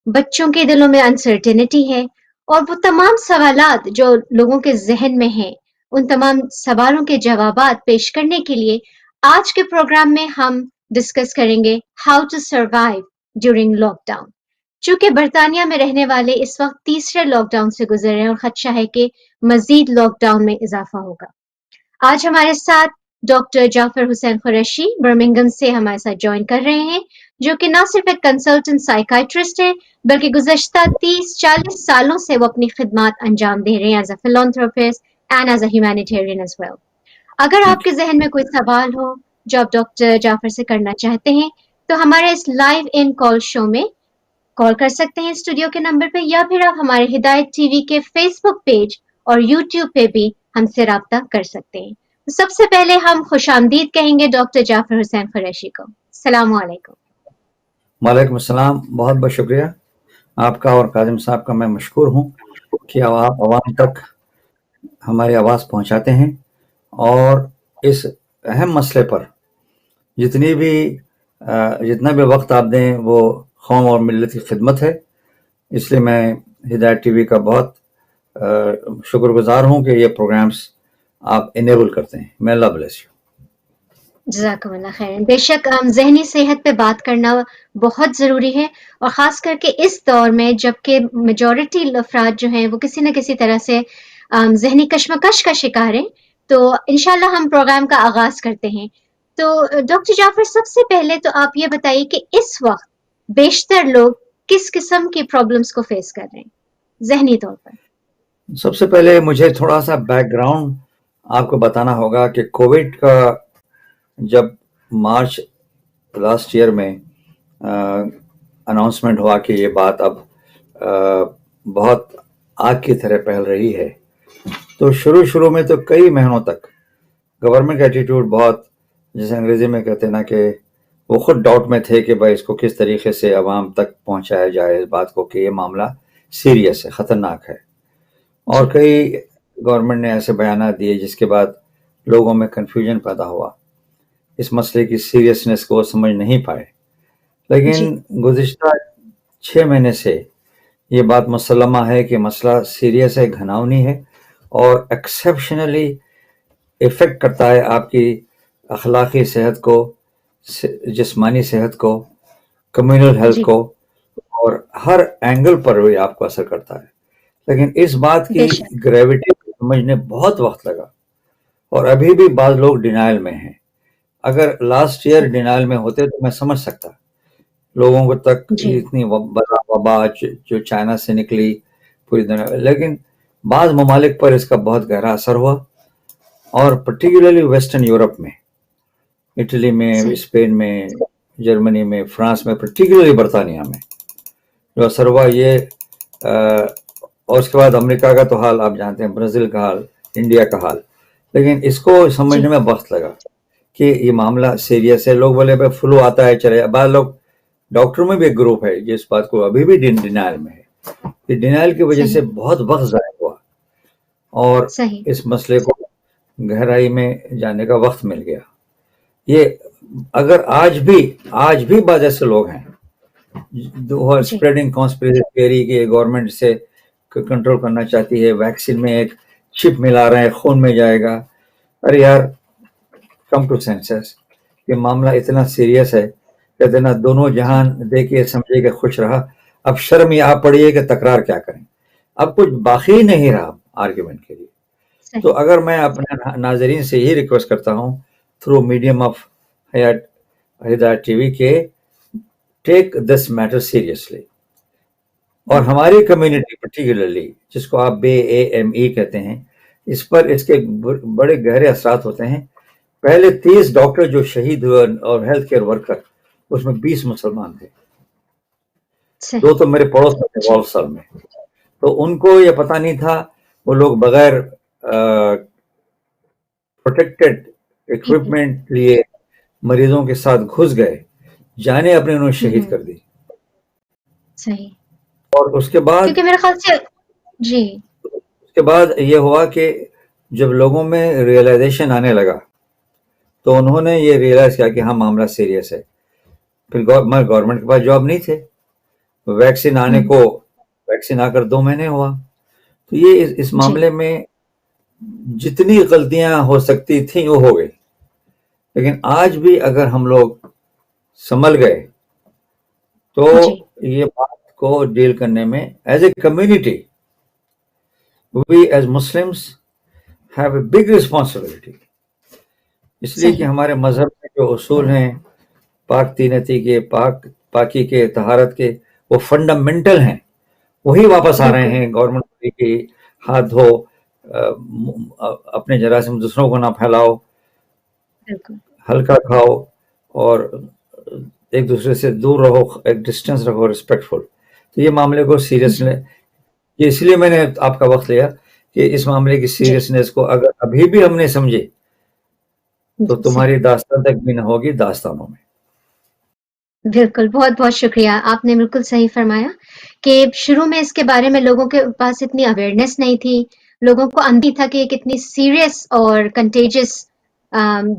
بچوں کے دلوں میں انسرٹینٹی ہے، اور وہ تمام سوالات جو لوگوں کے ذہن میں ہیں، ان تمام سوالوں کے جوابات پیش کرنے کے لیے آج کے پروگرام میں ہم ڈسکس کریں گے how to survive during lockdown. چونکہ برطانیہ میں رہنے والے اس وقت تیسرے لاک ڈاؤن سے گزر رہے ہیں اور خدشہ ہے کہ مزید لاک ڈاؤن میں اضافہ ہوگا۔ آج ہمارے ساتھ ڈاکٹر جعفر حسین قریشی برمنگھم سے ہمارے ساتھ جوائن کر رہے ہیں، جو کہ نہ صرف ایک کنسلٹنٹ سائیکائٹرسٹ ہے بلکہ گزشتہ 30-40 سالوں سے وہ اپنی خدمات انجام دے رہے ہیں as a philanthropist and as a humanitarian as well. اگر آپ کے ذہن میں کوئی سوال ہو جو آپ ڈاکٹر جعفر سے کرنا چاہتے ہیں تو ہمارے اس لائیو ان کال شو میں کال کر سکتے ہیں اسٹوڈیو کے نمبر پہ، یا پھر آپ ہمارے ہدایت ٹی وی کے فیس بک پیج اور یوٹیوب پہ بھی ہم سے رابطہ کر سکتے ہیں۔ سب سے پہلے ہم خوش آمدید کہیں گے ڈاکٹر جعفر حسین قریشی کو۔ السلام علیکم۔ وعلیکم السلام، بہت بہت شکریہ آپ کا اور کاظم صاحب کا۔ میں مشکور ہوں کہ آپ عوام تک ہماری آواز پہنچاتے ہیں، اور اس اہم مسئلے پر جتنا بھی وقت آپ دیں وہ قوم اور ملت کی خدمت ہے۔ اس لیے میں ہدایت ٹی وی کا بہت شکر گزار ہوں کہ یہ پروگرامز آپ انیبل کرتے ہیں۔ میں اللہ بلیس یو۔ جزاکم اللہ خیر۔ بے شک ذہنی صحت پہ بات کرنا بہت ضروری ہے، اور خاص کر کے اس دور میں جب کہ میجورٹی افراد جو ہیں وہ کسی نہ کسی طرح سے ذہنی کشمکش کا شکار ہیں۔ تو انشاءاللہ ہم پروگرام کا آغاز کرتے ہیں۔ تو ڈاکٹر جعفر، سب سے پہلے تو آپ یہ بتائیے کہ اس وقت بیشتر لوگ کس قسم کی پرابلمس کو فیس کر رہے ہیں ذہنی طور پر؟ سب سے پہلے مجھے تھوڑا سا بیک گراؤنڈ آپ کو بتانا ہوگا کہ کووڈ کا جب مارچ لاسٹ ایئر میں اناؤنسمنٹ ہوا کہ یہ بات اب بہت آگ کی طرح پھیل رہی ہے، تو شروع میں تو کئی مہینوں تک گورنمنٹ کا ایٹیٹیوڈ بہت، جیسے انگریزی میں کہتے ہیں نا، کہ وہ خود ڈاؤٹ میں تھے کہ بھائی اس کو کس طریقے سے عوام تک پہنچایا جائے اس بات کو کہ یہ معاملہ سیریس ہے، خطرناک ہے۔ اور کئی گورنمنٹ نے ایسے بیانات دیے جس کے بعد لوگوں میں کنفیوژن پیدا ہوا، اس مسئلے کی سیریسنس کو سمجھ نہیں پائے۔ لیکن گزشتہ 6 مہینے سے یہ بات مسلمہ ہے کہ مسئلہ سیریس ہے، گھناؤنی ہے، اور ایکسیپشنلی افیکٹ کرتا ہے آپ کی اخلاقی صحت کو، جسمانی صحت کو، کمیونل ہیلتھ کو، اور ہر اینگل پر بھی آپ کو اثر کرتا ہے۔ لیکن اس بات کی گریوٹی سمجھنے بہت وقت لگا، اور ابھی بھی بعض لوگ ڈینائل میں ہیں۔ اگر لاسٹ ایئر ڈینائل میں ہوتے تو میں سمجھ سکتا لوگوں کو تک اتنی وبا جو چائنا سے نکلی پوری دنیا، لیکن بعض ممالک پر اس کا بہت گہرا اثر ہوا، اور پرٹیکولرلی ویسٹرن یورپ میں، اٹلی میں، اسپین میں، جرمنی میں، فرانس میں، پرٹیکولرلی برطانیہ میں جو اثر ہوا یہ، اور اس کے بعد امریکہ کا تو حال آپ جانتے ہیں، برازیل کا حال، انڈیا کا حال۔ لیکن اس کو سمجھنے میں وقت لگا کہ یہ معاملہ سیریس ہے۔ لوگ بولے بھائی فلو آتا ہے چلے، بعض لوگ، ڈاکٹروں میں بھی ایک گروپ ہے جس بات کو ابھی بھی ڈینائل میں ہے۔ یہ ڈینائل کی وجہ سے بہت وقت ضائع ہوا، اور اس مسئلے کو گہرائی میں جانے کا وقت مل گیا۔ یہ اگر آج بھی بعض ایسے لوگ ہیں اسپریڈنگ کانسپریسی تھیوری کہ گورنمنٹ سے کنٹرول کرنا چاہتی ہے، ویکسین میں ایک چپ ملا رہے ہیں، خون میں جائے گا۔ ارے یار، کم ٹو سینسس، یہ معاملہ اتنا سیریس ہے کہ اتنا دونوں جہان دیکھیے سمجھے کہ خوش رہا، اب شرم یہ آپ پڑی ہے کہ تکرار کیا کریں، اب کچھ باقی نہیں رہا آرگیومنٹ کے لیے۔ تو اگر میں اپنے ناظرین سے یہی ریکویسٹ کرتا ہوں تھرو میڈیم آف ہدایت ٹی وی کے ٹیک دس میٹر سیریسلی، اور ہماری کمیونٹی پرٹیکولرلی جس کو آپ BAME کہتے ہیں، اس پر اس کے بڑے گہرے اثرات ہوتے ہیں۔ پہلے 30 ڈاکٹر جو شہید ہوئے اور ہیلتھ کیئر ورکر، اس میں 20 مسلمان تھے، 2 تو میرے پڑوس میں تھے والسال میں۔ تو ان کو یہ پتہ نہیں تھا، وہ لوگ بغیر پروٹیکٹڈ اکوپمنٹ لیے مریضوں کے ساتھ گھس گئے، جانے اپنے انہوں نے شہید کر دی۔ صحیح۔ اور اس کے بعد کیونکہ میرے خیال سے اس کے بعد یہ ہوا کہ جب لوگوں میں ریئلائزیشن آنے لگا تو انہوں نے یہ ریئلائز کیا کہ ہاں معاملہ سیریس ہے۔ پھر گورنمنٹ کے پاس جواب نہیں تھے، ویکسین آنے کو ویکسین آ کر 2 مہینے ہوا. تو یہ اس معاملے میں جتنی غلطیاں ہو سکتی تھیں وہ ہو گئی. لیکن آج بھی اگر ہم لوگ سنبھل گئے تو یہ بات کو ڈیل کرنے میں as a community we as Muslims have a big responsibility. اس لیے کہ ہمارے مذہب میں جو اصول ہیں پاک تینتی کے پاکی کے طہارت کے وہ فنڈامنٹل ہیں وہی واپس آ رہے ہیں. گورنمنٹ کی ہاتھ دھو, اپنے جراثیم دوسروں کو نہ پھیلاؤ, ہلکا کھاؤ اور ایک دوسرے سے دور رہو, ایک ڈسٹینس رکھو, ریسپیکٹفل. تو یہ معاملے کو سیریس لیں. اس لیے میں نے آپ کا وقت لیا کہ اس معاملے کی سیریسنیس کو اگر ابھی بھی ہم نے سمجھے تو تمہاری داستان تک بھی نہ ہوگی داستانوں میں. بالکل, بہت بہت شکریہ. آپ نے بالکل صحیح فرمایا کہ شروع میں اس کے بارے میں لوگوں کے پاس اتنی اویئرنیس نہیں تھی, لوگوں کو اندھی تھا کہ یہ کتنی سیریس اور کنٹیجس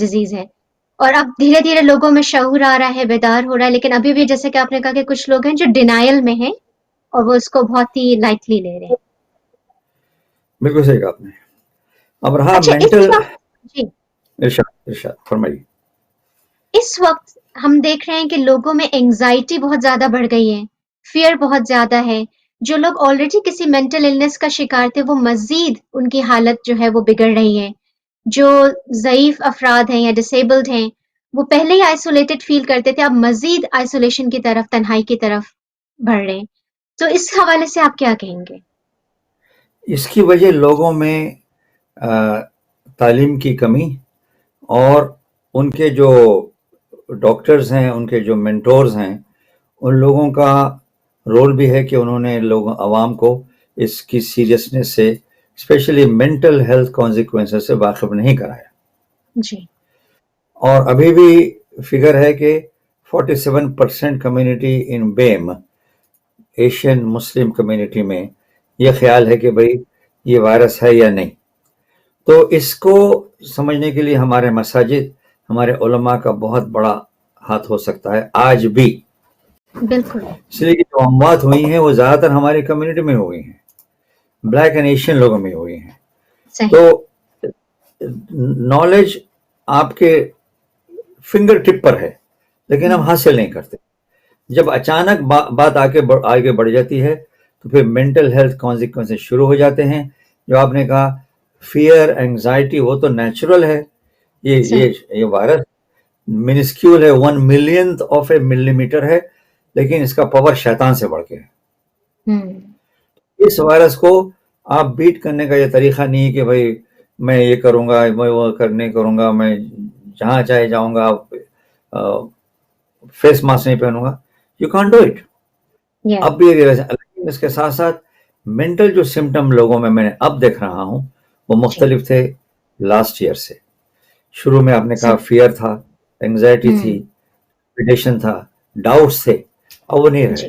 ڈیزیز ہے, اور اب دھیرے دھیرے لوگوں میں شعور آ رہا ہے, بیدار ہو رہا ہے. لیکن ابھی بھی جیسے کہ آپ نے کہا کہ کچھ لوگ ہیں جو ڈینائل میں ہیں اور وہ اس کو بہت ہی لائٹلی لے رہے ہیں. بالکل صحیح کہا آپ نے. اب رہا مینٹل, ارشاد فرمائیے. اس وقت ہم دیکھ رہے ہیں کہ لوگوں میں اینگزائٹی بہت زیادہ بڑھ گئی ہے, فیئر بہت زیادہ ہے. جو لوگ آلریڈی کسی مینٹل النس کا شکار تھے وہ مزید ان کی حالت جو ہے وہ بگڑ رہی ہے. جو ضعیف افراد ہیں یا ڈسیبلڈ ہیں وہ پہلے ہی آئسولیٹڈ فیل کرتے تھے, اب مزید آئسولیشن کی طرف, تنہائی کی طرف بڑھ رہے ہیں. تو اس حوالے سے آپ کیا کہیں گے؟ اس کی وجہ لوگوں میں تعلیم کی کمی اور ان کے جو ڈاکٹرز ہیں, ان کے جو مینٹورز ہیں, ان لوگوں کا رول بھی ہے کہ انہوں نے عوام کو اس کی سیریسنیس سے, اسپیشلی مینٹل ہیلتھ کانسیکوینسز سے واقف نہیں کرایا. جی. اور ابھی بھی فگر ہے کہ 47% community in beam, Asian Muslim community میں یہ خیال ہے کہ بھئی یہ وائرس ہے یا نہیں. تو اس کو سمجھنے کے لیے ہمارے مساجد, ہمارے علماء کا بہت بڑا ہاتھ ہو سکتا ہے آج بھی. بالکل. اس لیے کہ جو اموات ہوئی ہیں وہ زیادہ تر ہماری کمیونٹی میں ہوئی ہیں, بلیک اینڈ ایشین لوگوں میں ہوئی ہیں. تو نالج آپ کے فنگر ٹپ پر ہے لیکن ہم حاصل نہیں کرتے. جب اچانک بات آگے بڑھ جاتی ہے تو پھر مینٹل ہیلتھ کانسیکوینسز شروع ہو جاتے ہیں. جو آپ نے کہا فیئر, اینگزائٹی, وہ تو نیچرل ہے. یہ وائرس منسکیول ہے, 1 millionth of a millimeter ہے, لیکن اس کا پاور شیطان سے بڑھ کے ہے. اس وائرس کو آپ بیٹ کرنے کا یہ طریقہ نہیں ہے کہ بھائی میں یہ کروں گا, میں وہ کروں گا, میں جہاں چاہے جاؤں گا, فیس ماسک نہیں پہنوں گا. You can't do it. اب بھی اس کے ساتھ ساتھ مینٹل جو سمٹم لوگوں میں نے اب دیکھ رہا ہوں وہ مختلف تھے لاسٹ ایئر سے. شروع میں آپ نے کہا فیئر تھا, اینگزائٹی تھی, ڈپریشن تھا, ڈاؤٹس تھے, اب وہ نہیں رہے.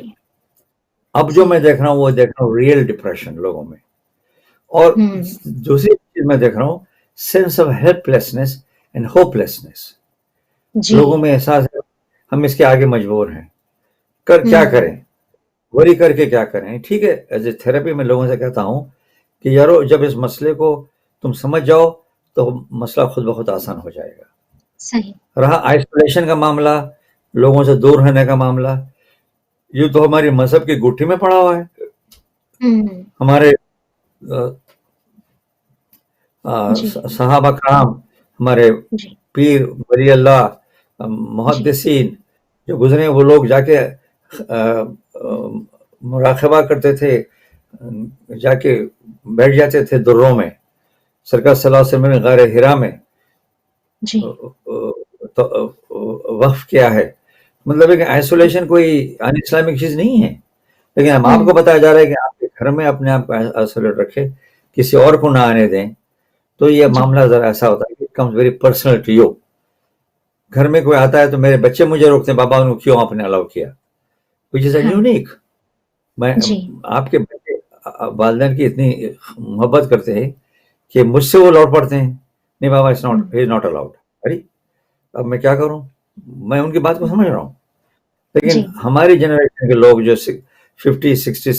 اب جو میں دیکھ رہا ہوں وہ دیکھ رہا ہوں ریئل ڈپریشن لوگوں میں. اور دوسری چیز میں دیکھ رہا ہوں sense of help lessons and hope lessons. لوگوں میں احساس ہے ہم اس کے آگے مجبور ہیں, کیا کریں, وری کر کے کیا کریں. ٹھیک ہے, ایز اے تھراپی میں لوگوں سے کہتا ہوں کہ یارو جب اس مسئلے کو تم سمجھ جاؤ تو مسئلہ خود بخود آسان ہو جائے گا. صحیح. رہا آئسولیشن کا معاملہ, لوگوں سے دور رہنے کا معاملہ, یہ تو ہماری مذہب کی گٹھی میں پڑا ہوا ہے. ہمارے صحابہ کرام, ہمارے پیر ولی اللہ, محدثین جو گزرے وہ لوگ جا کے مراقبہ کرتے تھے, جا کے بیٹھ جاتے تھے دروں میں. سرکار صلی اللہ علیہ وسلم نے غار حرا میں وقف کیا ہے. مطلب ہے کہ آئسولیشن کوئی ان اسلامک چیز نہیں ہے, لیکن ہم آپ کو بتایا جا رہا ہے کہ آپ کے گھر میں اپنے آپ کو آئسولیٹ رکھے, کسی اور کو نہ آنے دیں. تو یہ معاملہ ذرا ایسا ہوتا ہے کہ it comes very personal to you. گھر میں کوئی آتا ہے تو میرے بچے مجھے روکتے ہیں, بابا انہوں کیوں آپ نے الاؤ کیا, وچ از اے یونیک. میں آپ کے بچے والدین کی اتنی محبت کرتے ہیں کہ مجھ سے وہ لوٹ پڑتے ہیں, نہیں بابا ہی از ناٹ الاؤڈ. ارے اب میں کیا کروں, میں ان کی بات کو سمجھ رہا ہوں, لیکن ہماری جنریشن کے لوگ جو 50 60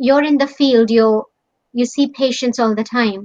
you're in the field, you see patients all the time.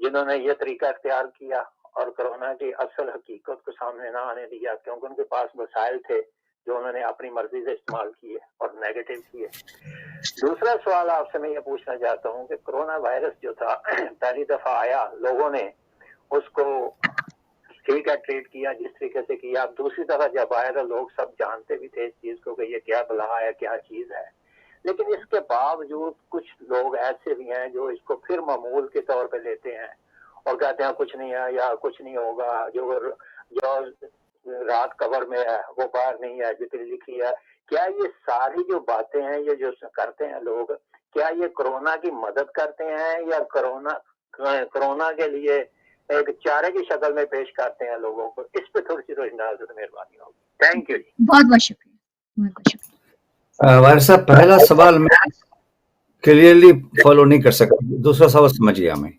جنہوں نے یہ طریقہ اختیار کیا اور کرونا کی اصل حقیقت کو سامنے نہ آنے دیا، کیونکہ ان کے پاس وسائل تھے جو انہوں نے اپنی مرضی سے استعمال کیے اور نیگیٹو کیے۔ دوسرا سوال آپ سے میں یہ پوچھنا چاہتا ہوں کہ کرونا وائرس جو تھا پہلی دفعہ آیا، لوگوں نے اس کو ٹھیک ہے ٹریٹ کیا جس طریقے سے کیا، اب دوسری طرح جب آیا تو لوگ سب جانتے بھی تھے اس چیز کو کہ یہ کیا بلا ہے، کیا چیز ہے، لیکن اس کے باوجود کچھ لوگ ایسے بھی ہیں جو اس کو پھر معمول کے طور پہ لیتے ہیں اور کہتے ہیں کچھ نہیں ہے یا کچھ نہیں ہوگا، جو رات قبر میں ہے وہ باہر نہیں ہے جتنی لکھی ہے۔ کیا یہ ساری جو باتیں ہیں یہ جو کرتے ہیں لوگ، کیا یہ کرونا کی مدد کرتے ہیں یا کرونا کے لیے ایک چارے کی شکل میں پیش کرتے ہیں لوگوں کو؟ اس پہ تھوڑی سی روشنی سے مہربانی ہوگی۔ تھینک یو جی، بہت بہت شکریہ، بہت بہت شکریہ۔ وائر صاحب پہلا سوال میں کلیئرلی فالو نہیں کر سکتا، دوسرا سوال سمجھ گیا میں۔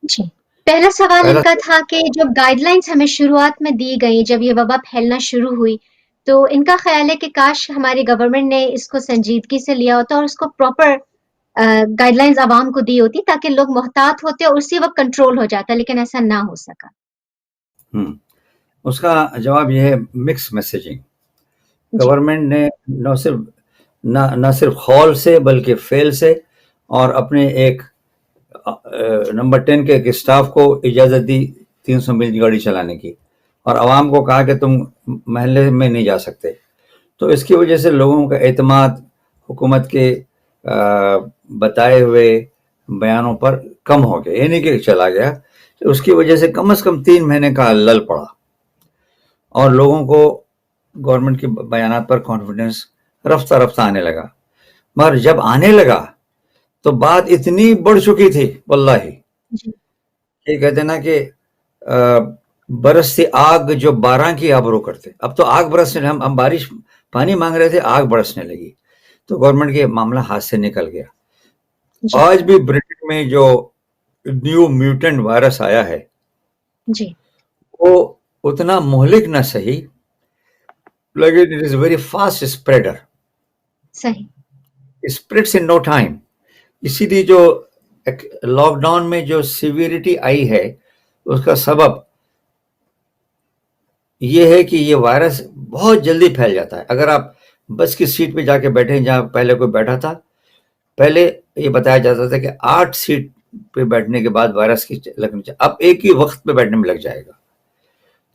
جی، پہلا سوال ان کا تھا کہ جو گائیڈ لائنس ہمیں شروعات میں دی گئی جب یہ وبا پھیلنا شروع ہوئی، تو ان کا خیال ہے کہ کاش ہماری گورنمنٹ نے اس کو سنجیدگی سے لیا ہوتا اور اس کو پراپر گائیڈ لائنز عوام کو دی ہوتی تاکہ لوگ محتاط ہوتے اور اسی وقت کنٹرول ہو جاتا، لیکن ایسا نہ ہو سکا۔ اس کا جواب یہ ہے مکس میسیجنگ۔ گورنمنٹ نے نہ صرف قول سے بلکہ فعل سے اور اپنے ایک نمبر 10 کے ایک اسٹاف کو اجازت دی 300 میل کی گاڑی چلانے کی، اور عوام کو کہا کہ تم محلے میں نہیں جا سکتے۔ تو اس کی وجہ سے لوگوں کا اعتماد حکومت کے بتائے ہوئے بیانوں پر کم ہو گیا، یہ نہیں کہ چلا گیا، اس کی وجہ سے کم از کم 3 مہینے کا لل پڑا اور لوگوں کو گورنمنٹ کے بیانات پر کانفیڈنس رفتہ رفتہ آنے لگا۔ مگر جب آنے لگا تو بات اتنی بڑھ چکی تھی واللہ، یہ کہتے نا کہ برستی آگ جو باران کی آبرو کرتے، اب تو آگ برسنے، ہم بارش پانی مانگ رہے تھے، آگ برسنے لگی، تو گورنمنٹ کے معاملہ ہاتھ سے نکل گیا۔ آج بھی برٹن میں جو نیو میوٹنٹ وائرس آیا ہے وہ اتنا مہلک نہ صحیح، لیکن it is very fast spreader, spreads in no time. اسی لیے جو لاک ڈاؤن میں جو سیویریٹی آئی ہے اس کا سبب یہ ہے کہ یہ وائرس بہت جلدی پھیل جاتا ہے۔ اگر آپ بس کی سیٹ پہ جا کے بیٹھیں جہاں پہلے کوئی بیٹھا تھا، پہلے یہ بتایا جاتا تھا کہ 8 سیٹ پہ بیٹھنے کے بعد وائرس کی لگنی چاہیے، اب ایک ہی وقت پہ بیٹھنے میں لگ جائے گا۔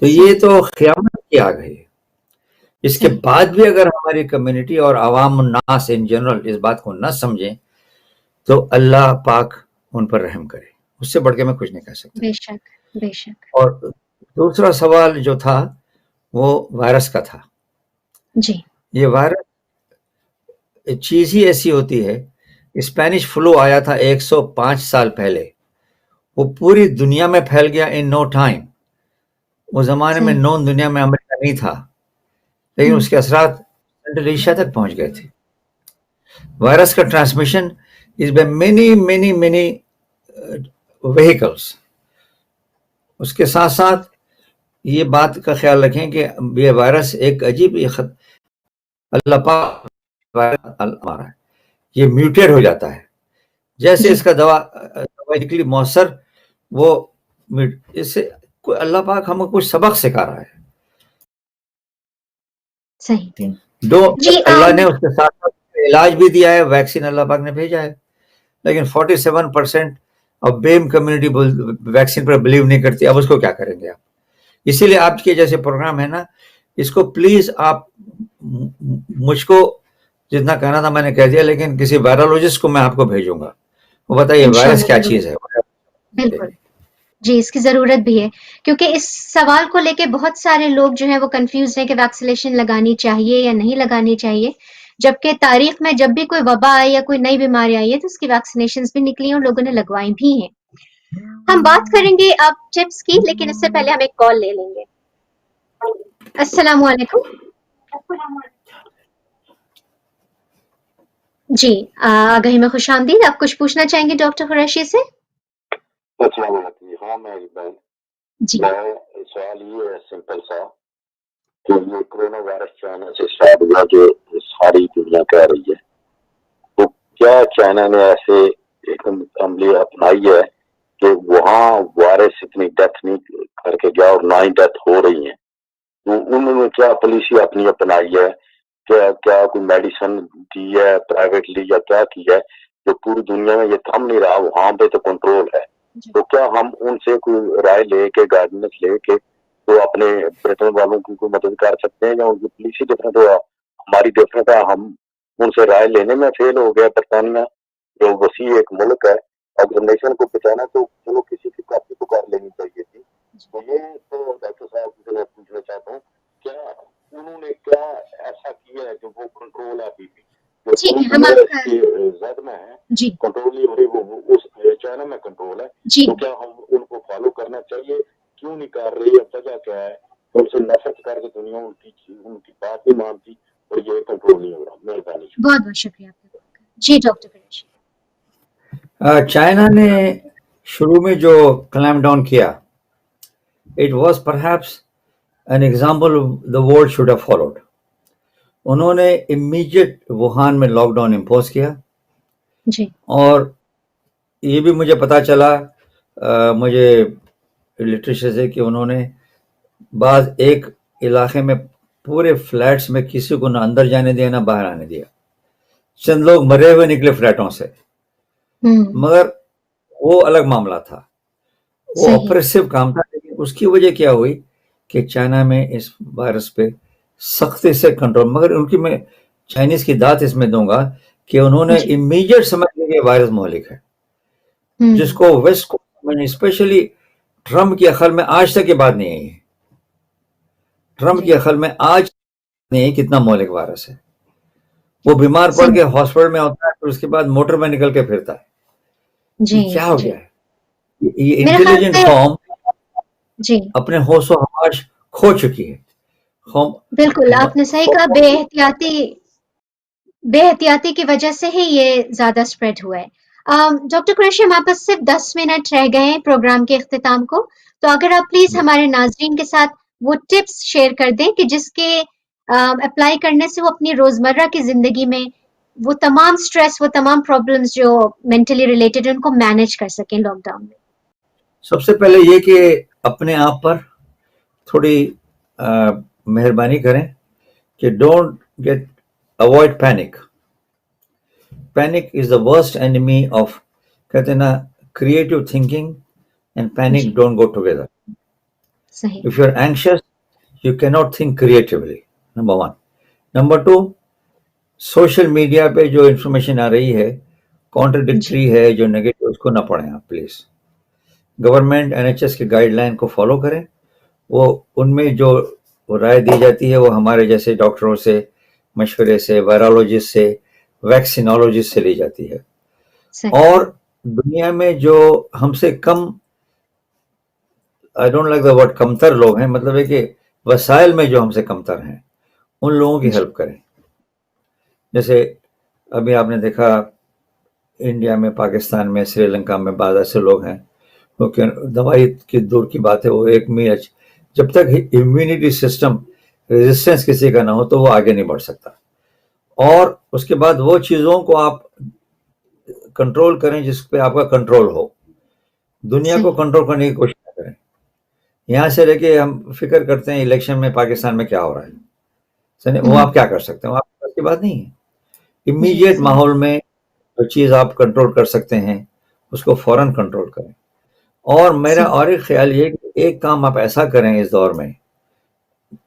تو یہ تو قیامت کی آ گئی ہے۔ اس کے بعد بھی اگر ہماری کمیونٹی اور عوام الناس ان جنرل اس بات کو نہ سمجھیں تو اللہ پاک ان پر رحم کرے، اس سے بڑھ کے میں کچھ نہیں کہہ سکتا۔ بے شک بے شک۔ اور دوسرا سوال جو تھا وہ وائرس کا تھا۔ جی، یہ وائرس چیز ہی ایسی ہوتی ہے، اسپینش فلو آیا تھا 105 سال پہلے، وہ پوری دنیا میں پھیل گیا ان نو ٹائم۔ وہ زمانے میں نون دنیا میں امریکہ نہیں تھا، لیکن اس کے اثرات سینٹرل ایشیا تک پہنچ گئے تھے۔ وائرس کا transmission is by many vehicles. اس کے ساتھ ساتھ یہ بات کا خیال رکھیں کہ یہ وائرس ایک عجیب اللہ پاک ہمارا ہے، یہ میوٹیٹ ہو جاتا ہے، جیسے اس کا دوا نکلی مؤثر، وہ اس سے اللہ پاک ہمیں کچھ سبق سکھا رہا ہے۔ صحیح، اللہ نے اس کے ساتھ علاج بھی دیا ہے، ویکسین اللہ پاک نے بھیجا ہے، لیکن 47% of beam community vaccine per blue نہیں کرتی۔ اب اس کو کیا کریں گے آپ؟ اسی لیے آپ کے جیسے پروگرام ہے نا، اس کو پلیز آپ، مجھ کو جتنا کہنا تھا میں نے کہہ دیا، لیکن کسی وائرولوجسٹ کو میں آپ کو بھیجوں گا، وہ بتائیے وائرس کیا چیز ہے۔ بالکل جی، اس کی ضرورت بھی ہے، کیونکہ اس سوال کو لے کے بہت سارے لوگ جو ہیں وہ کنفیوز ہیں کہ ویکسینیشن لگانی چاہیے یا نہیں لگانی چاہیے، جبکہ تاریخ میں جب بھی کوئی وبا آئی یا کوئی نئی بیماری آئی ہے تو اس کی ویکسینیشنز بھی نکلی ہیں اور لوگوں نے لگوائی بھی ہیں۔ ہم بات کریں گے اب ٹپس کی، لیکن اس سے پہلے ہم ایک کال لے لیں گے۔ السلام علیکم۔ جی، آگہی میں خوش آمدید۔ آپ کچھ پوچھنا چاہیں گے ڈاکٹر قریشی سے؟ السلام علیکم۔ ہاں میں جی، سوال یہ ہے سمپل سا کہ یہ کرونا وائرس چائنا سے اسٹارٹ ہوا جو ساری دنیا کہہ رہی ہے، تو کیا چائنا نے ایسے ایک عملی اپنائی ہے کہ وہاں وائرس اتنی ڈیتھ نہیں کر کے گیا اور نہ ہی ڈیتھ ہو رہی ہیں. تو انہوں نے کیا پالیسی اپنی اپنائی ہے, کیا کوئی میڈیسن دی ہے پرائیویٹلی یا کیا کی ہے جو پوری دنیا میں یہ تھم نہیں رہا, وہاں پہ تو کنٹرول ہے. تو کیا ہم ان سے کوئی رائے لے کے گائیڈنس لے کے تو اپنے برطن والوں کی کوئی مدد کر سکتے ہیں, یا ان کی پالیسی ڈفرینٹ ہوا ہماری ڈفرینٹ ہے, ہم ان سے رائے لینے میں فیل ہو گیا. برطانیہ جو وسیع ایک ملک ہے, اگر نیشن کو بچانا تو چلو کسی کی کاپی تو کر لینی چاہیے تھی. تو یہ تو ڈاکٹر صاحب سے میں پوچھنا چاہتا ہوں, کیا انہوں نے کیا ایسا کیا ہے جو وہ کنٹرول ہے ابھی بھی ٹھیک ہے, ہم آپ کا زد میں ہے, جی کنٹرول نہیں ہو رہی, وہ اس چائنا میں کنٹرول ہے. جی تو کیا ہم ان کو فالو کرنا چاہیے, کیوں نہیں کر رہی, وجہ کیا ہے؟ ان سے نفرت کر کے دنیا ان کی بات نہیں مانتی اور یہ کنٹرول نہیں ہو رہا. مہربانی. بہت بہت شکریہ آپ کا. جی ڈاکٹر قریشی. چائنا نے شروع میں جو کلیم ڈاؤن کیا, it was perhaps an example the world should have followed. انہوں نے امیڈیٹ ووہان میں لاک ڈاؤن امپوز کیا, جی اور یہ بھی مجھے پتا چلا مجھے لٹریچر سے کہ انہوں نے بعض ایک علاقے میں پورے فلیٹس میں کسی کو نہ اندر جانے دیا نہ باہر آنے دیا. چند لوگ مرے ہوئے نکلے فلیٹوں سے, مگر وہ الگ معاملہ تھا, وہ صحیح. اپریسو کام تھا. لیکن اس کی وجہ کیا ہوئی کہ چائنا میں اس وائرس پہ سختی سے کنٹرول, مگر ان کی میں چائنیز کی داد اس میں دوں گا کہ انہوں نے جی. امیڈیٹ سمجھ لیا کہ وائرس مہلک ہے, جس کو ویسٹ کو اسپیشلی ٹرمپ کے عقل میں آج تک یہ بات نہیں آئی ہے. ٹرمپ کے عقل میں آج نہیں کتنا مہلک وائرس ہے. وہ بیمار پڑ کے ہاسپٹل میں ہوتا ہے, پھر اس کے بعد موٹر میں نکل کے پھرتا ہے. جی یہ کیا ہو جی گیا ہے؟ یہ میرے خیال انٹیلیجنٹ سے قوم جی اپنے ہوش و ہواش کھو چکی ہے. بالکل آپ نے صحیح کہا, بے احتیاطی کی وجہ سے ہی یہ زیادہ اسپریڈ ہوا ہے. ڈاکٹر قریشی, ہمارے پاس صرف 10 منٹ رہ گئے ہیں پروگرام کے اختتام کو, تو اگر آپ پلیز ہمارے ناظرین کے ساتھ وہ ٹپس شیئر کر دیں کہ جس کے اپلائی کرنے سے وہ اپنی روزمرہ کی زندگی میں وہ تمام سٹریس, وہ تمام پرابلمس جو مینٹلی ریلیٹڈ ہیں ان کو مینیج کر سکیں لاک ڈاؤن میں. سب سے پہلے یہ کہ اپنے آپ پر تھوڑی مہربانی کریں کہ don't get avoid panic. Panic is the worst enemy of, کہتے ہیں نا, creative thinking and panic don't go together. صحیح. If you're anxious, you cannot think creatively. Number one. Number two, social media پہ جو انفارمیشن آ رہی ہے contradictory ہے, جو نیگیٹو, اس کو نہ پڑھیں آپ پلیز. گورنمنٹ NHS کے گائیڈ لائن کو فالو کریں. وہ ان میں جو رائے دی جاتی ہے وہ ہمارے جیسے ڈاکٹروں سے مشورے سے, وائرالوجسٹ سے, ویکسینالوجسٹ سے لی جاتی ہے. اور دنیا میں جو ہم سے کم, I don't like the word کمتر لوگ ہیں, مطلب ہے کہ وسائل میں جو ہم سے کمتر ہیں, ان لوگوں کی ہیلپ کریں. جیسے ابھی آپ نے دیکھا انڈیا میں, پاکستان میں, سری لنکا میں بعض ایسے لوگ ہیں کیونکہ دوائی کی دور کی بات ہے, وہ ایک میچ جب تک امیونٹی سسٹم ریزسٹنس کسی کا نہ ہو تو وہ آگے نہیں بڑھ سکتا. اور اس کے بعد وہ چیزوں کو آپ کنٹرول کریں جس پہ آپ کا کنٹرول ہو. دنیا کو کنٹرول کرنے کی کوشش کریں. یہاں سے لے کے ہم فکر کرتے ہیں الیکشن میں پاکستان میں کیا ہو رہا ہے, وہ آپ کیا کر سکتے ہیں, آپ کی بات نہیں ہے. امیڈیٹ ماحول میں جو چیز آپ کنٹرول کر سکتے ہیں اس کو فوراً کنٹرول کریں. اور میرا اور ایک خیال یہ کہ ایک کام آپ ایسا کریں اس دور میں,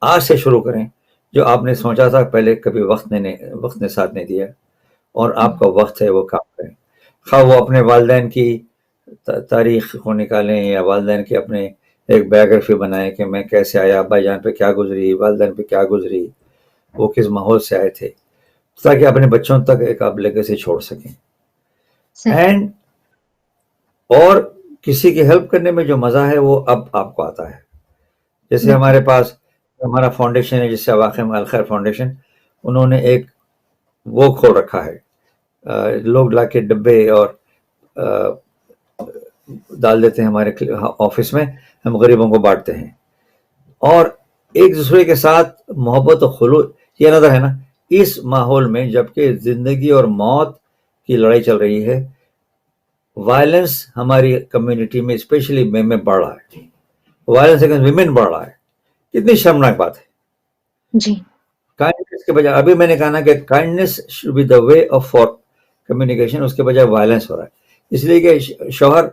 آج سے شروع کریں, جو آپ نے سوچا تھا پہلے کبھی وقت نے ساتھ نہیں دیا, اور آپ کا وقت ہے وہ کام کریں. خواہ وہ اپنے والدین کی تاریخ کو نکالیں یا والدین کے اپنے ایک بایوگرافی بنائیں کہ میں کیسے آیا, ابا جان پہ کیا گزری, والدین پہ کیا گزری, وہ کس ماحول سے آئے تھے, تاکہ اپنے بچوں تک ایک آپ لیگیسی چھوڑ سکیں. اینڈ اور کسی کی ہیلپ کرنے میں جو مزہ ہے وہ اب آپ کو آتا ہے. جیسے ہمارے پاس ہمارا فاؤنڈیشن ہے, جس سے واقع الخیر فاؤنڈیشن, انہوں نے ایک وہ کھول رکھا ہے, لوگ لا کے ڈبے اور ڈال دیتے ہیں ہمارے آفس میں, ہم غریبوں کو بانٹتے ہیں. اور ایک دوسرے کے ساتھ محبت و خلوص یہ نظر ہے نا, اس ماحول میں جبکہ زندگی اور موت کی لڑائی چل رہی ہے, وائلنس ہماری کمیونٹی میں اسپیشلی میں بڑھ رہا ہے, وائلنس اگینسٹ ویمن بڑھ رہا ہے. کتنی شرمناک بات ہے. جی کائنڈنس کے بجائے, ابھی میں نے کہا نا کہ kindness should be the way of for communication, اس کے بجائے وائلنس ہو رہا ہے. اس لیے کہ شوہر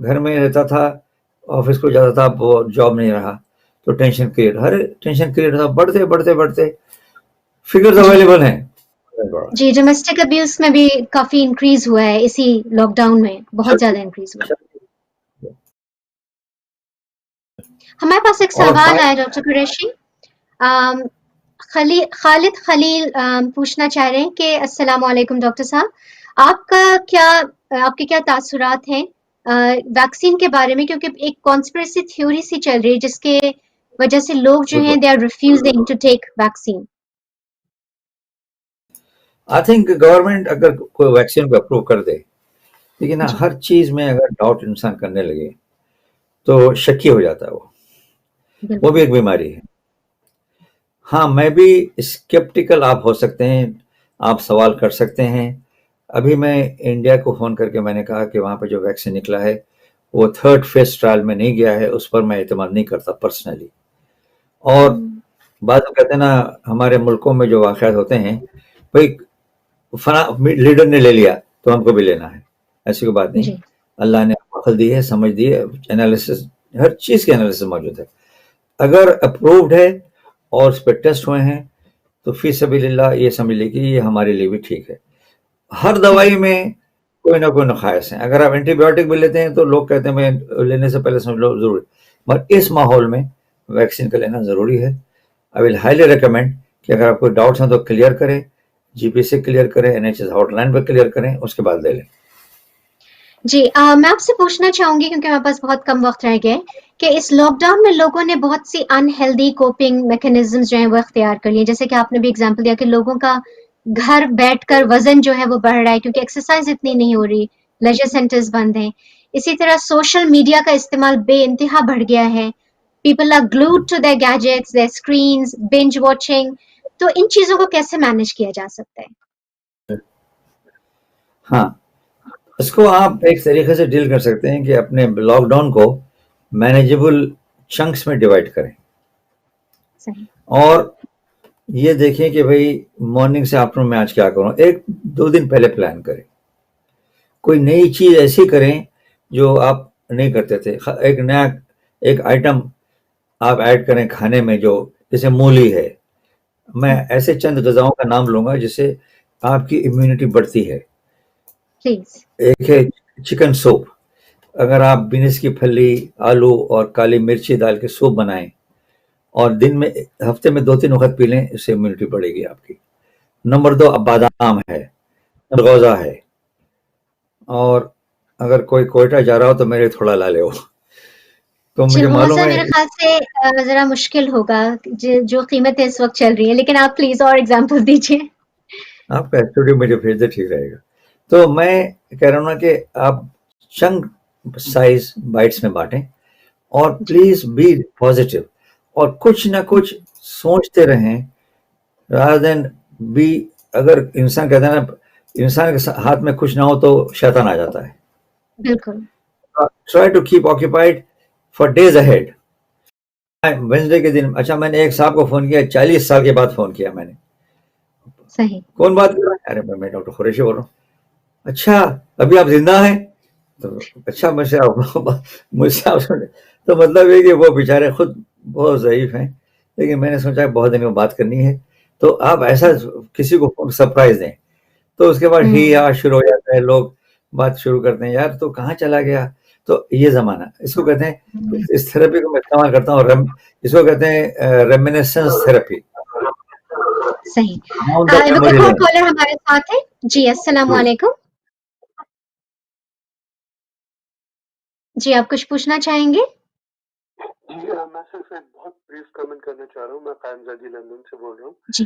گھر میں رہتا تھا, آفس کو جاتا تھا, وہ جاب نہیں رہا تو ٹینشن کریٹ ہوتا, بڑھتے فگرز جی اویلیبل ہیں. جی ڈومیسٹک ابیوز میں بھی کافی انکریز ہوا ہے اسی لاک ڈاؤن میں, بہت زیادہ انکریز ہوا ہے. ہمارے پاس ایک اور سوال ہے ڈاکٹر قریشی. خالد خلیل پوچھنا چاہ رہے ہیں کہ السلام علیکم ڈاکٹر صاحب, آپ کے کیا تاثرات ہیں ویکسین کے بارے میں, کیونکہ ایک کانسپریسی تھیوری سی چل رہی ہے جس کے وجہ سے لوگ جو ہیں they are refusing to take vaccine. I think government اگر کوئی ویکسین کو اپروو کر دے, لیکن جی ہر چیز میں اگر ڈاؤٹ انسان کرنے لگے تو شکی ہو جاتا ہے. وہ بھی بالکل ایک بیماری ہے. ہاں میں بھی اسکیپٹیکل آپ ہو سکتے ہیں, آپ سوال کر سکتے ہیں. ابھی میں انڈیا کو فون کر کے میں نے کہا کہ وہاں پہ جو ویکسین نکلا ہے وہ 3rd فیز ٹرائل میں نہیں گیا ہے, اس پر میں اعتماد نہیں کرتا پرسنلی. اور بعض کہتے ہیں نا ہمارے ملکوں میں جو واقعات ہوتے ہیں, بھائی فلاں لیڈر نے لے لیا تو ہم کو بھی لینا ہے, ایسی کوئی بات نہیں. جی اللہ نے عقل دی ہے, سمجھ دی ہے, انالیسس ہر چیز کے انالیسس موجود ہے. اگر اپرووڈ ہے اور اس پہ ٹیسٹ ہوئے ہیں تو فی سبیل اللہ یہ سمجھ لے کہ یہ ہمارے لیے بھی ٹھیک ہے. ہر دوائی میں کوئی نہ کوئی نقائص ہیں. اگر آپ اینٹی بایوٹک بھی لیتے ہیں تو لوگ کہتے ہیں میں لینے سے پہلے سمجھ لو ضروری, مگر اس ماحول میں ویکسین کا لینا ضروری ہے. آئی ول ہائیلی ریکمینڈ کہ اگر آپ کو ڈاؤٹس ہیں تو کلیئر کریں, جی پی سے کلیئر کریں, NHS ہاٹ لائن پہ کلیئر کریں, اس کے بعد لے لیں. جی میں آپ سے پوچھنا چاہوں گی کیونکہ ہمارے پاس بہت کم وقت رہ گیا ہے کہ اس لاک ڈاؤن میں لوگوں نے بہت سی انہیلدی کوپنگ میکینزم جو ہیں وہ اختیار کر لیے, جیسے کہ آپ نے بھی اگزامپل دیا کہ لوگوں کا گھر بیٹھ کر وزن جو ہے وہ بڑھ رہا ہے کیونکہ ایکسرسائز اتنی نہیں ہو رہی, لیجر سینٹرز بند ہیں. اسی طرح سوشل میڈیا کا استعمال بے انتہا بڑھ گیا ہے. People are glued to their gadgets, their screens, binge watching. تو ان چیزوں کو کیسے مینج کیا جا سکتا ہے؟ ہاں, اس کو آپ ایک طریقے سے ڈیل کر سکتے ہیں کہ اپنے لاک ڈاؤن کو مینیجیبل چنکس میں ڈیوائڈ کریں, صحیح اور یہ دیکھیں کہ بھئی مارننگ سے آفٹر میں آج کیا کروں, 1-2 دن پہلے پلان کریں. کوئی نئی چیز ایسی کریں جو آپ نہیں کرتے تھے. ایک آئٹم آپ ایڈ کریں کھانے میں, جو جیسے مولی ہے. میں ایسے چند غذاؤں کا نام لوں گا جس سے آپ کی امیونٹی بڑھتی ہے. پلیز. ایک ہے چکن سوپ. اگر آپ بینس کی پھلی, آلو اور کالی مرچی ڈال کے سوپ بنائیں اور دن میں ہفتے میں 2-3 وقت پی لیں, اس سے امیونٹی بڑھے گی آپ کی. نمبر 2 بادام ہے, غوزہ ہے. اور اگر کوئی کوئٹہ جا رہا ہو تو میرے تھوڑا لا لے. وہ تو مجھے معلوم چلغوزہ ہے میرے خیال سے ذرا مشکل ہوگا جو قیمتیں اس وقت چل رہی ہیں, لیکن آپ پلیز اور ایگزامپل دیجیے. آپ کا اسٹوڈیو مجھے بھیج دے, ٹھیک رہے گا. تو میں کہہ رہا ہوں نا کہ آپ چنک سائز بائٹس میں بانٹیں, اور جی پلیز بی پازیٹیو, اور کچھ نہ کچھ سوچتے رہیں rather than بی. اگر انسان کہتا ہے نا انسان کے ہاتھ میں کچھ نہ ہو تو شیطان آ جاتا ہے. بالکل try to keep occupied for days ahead. Wednesday کے دن, اچھا میں نے ایک صاحب کو فون کیا, 40 سال کے بعد فون کیا میں نے. صحیح. کون بات کر رہا ہے؟ ارے میں ڈاکٹر قریشی بول رہا ہوں. اچھا ابھی آپ زندہ ہیں؟ تو اچھا مجھ سے آپ سن. تو مطلب یہ کہ وہ بیچارے خود بہت ضعیف ہیں, لیکن میں نے سوچا بہت دن میں بات کرنی ہے تو آپ ایسا کسی کو سرپرائز دیں. تو اس کے بعد ہی شروع ہو جاتا ہے, لوگ بات شروع کرتے ہیں, یار تو کہاں چلا گیا. تو یہ زمانہ, اس کو کہتے ہیں, اس تھراپی کو میں استعمال کرتا ہوں, اس کو کہتے ہیں ریمینسنس تھراپی. صحیح. Down the ایک memory اور lane. کالر ہمارے ساتھ ہے. جی السلام جی. علیکم. جی آپ کچھ پوچھنا چاہیں گے؟ جی میں صرف ایک بہت بریف کمنٹ کرنا چاہ رہا ہوں. میں قائم زادی لندن سے بول رہا ہوں. جی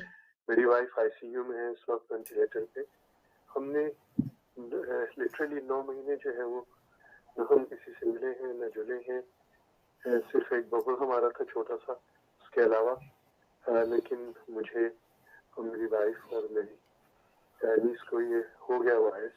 میری وائف ICU میں ہے اس وقت, وینٹیلیٹر پہ. ہم نے لٹرلی 9 مہینے جو ہے وہ نہ ہم کسی سے ملے ہیں نہ جلے ہیں. صرف ایک ببل ہمارا تھا چھوٹا سا, اس کے علاوہ. لیکن مجھے اور میری وائف اور میری نیس کو یہ ہو گیا virus.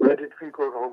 where did we go wrong,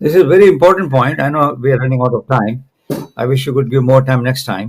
This is a very important point. I know we are running out of time. I wish you could give more time next time.